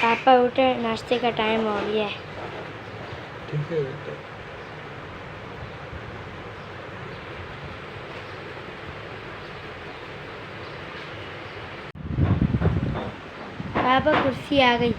पापा उठे, नाश्ते का टाइम हो गया है। ठीक है बेटा। पापा कुर्सी आ गई।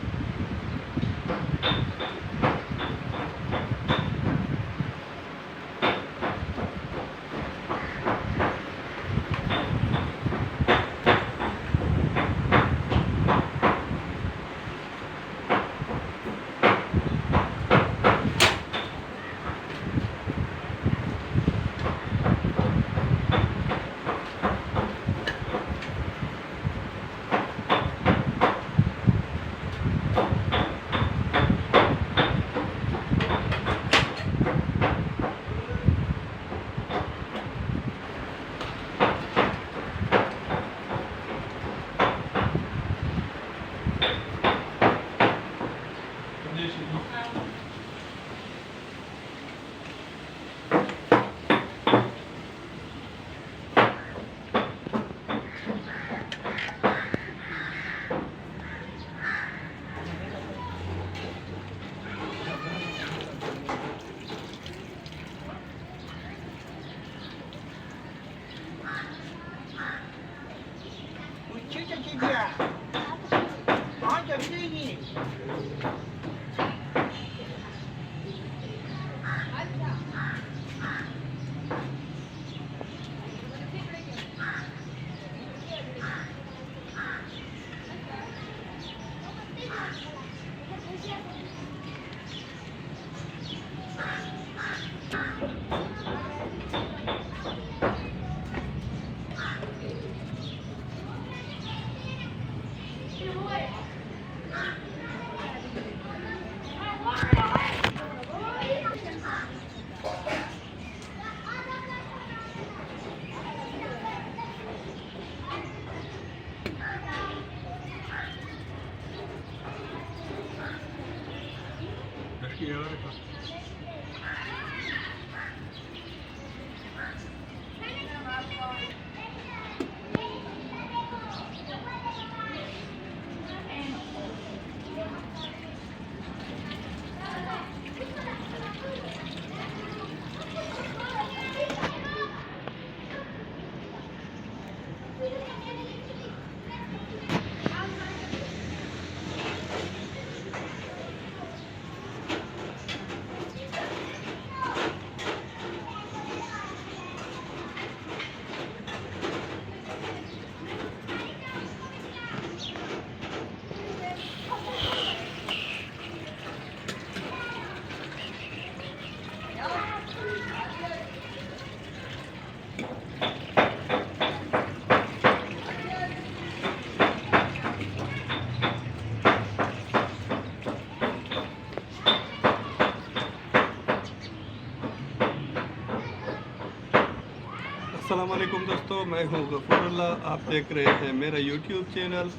अस्सलामुअलैकुम दोस्तों, मैं हूं गफूरुल्लाह। आप देख रहे हैं मेरा यूट्यूब चैनल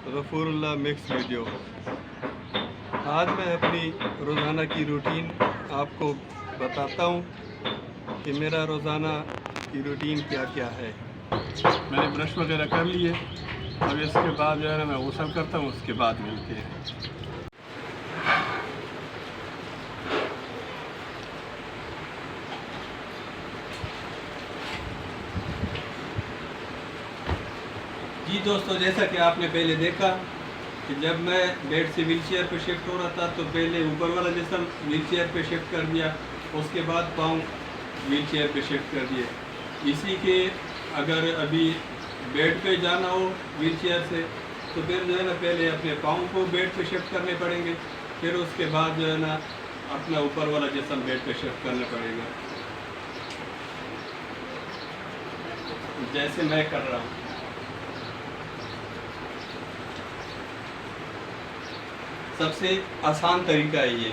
गफूरुल्लाह मिक्स वीडियो। आज मैं अपनी रोज़ाना की रूटीन आपको बताता हूं कि मेरा रोज़ाना की रूटीन क्या क्या है। मैंने ब्रश वगैरह कर लिए, अब इसके बाद जो है ना मैं गुस्ल करता हूं, उसके बाद मिलते हैं। जी दोस्तों, जैसा कि आपने पहले देखा कि जब मैं बेड से व्हील चेयर पर शिफ्ट हो रहा था तो पहले ऊपर वाला जिस्म व्हील चेयर पर शिफ्ट कर दिया, उसके बाद पाँव व्हील चेयर पर शिफ्ट कर दिए। इसी के अगर अभी बेड पे जाना हो व्हील चेयर से तो फिर जो है ना पहले अपने पाँव को बेड पे शिफ्ट करने पड़ेंगे, फिर उसके बाद जो है ना अपना ऊपर वाला जिस्म बेड पे शिफ्ट करना पड़ेगा, जैसे मैं कर रहा हूँ। सबसे आसान तरीका है ये।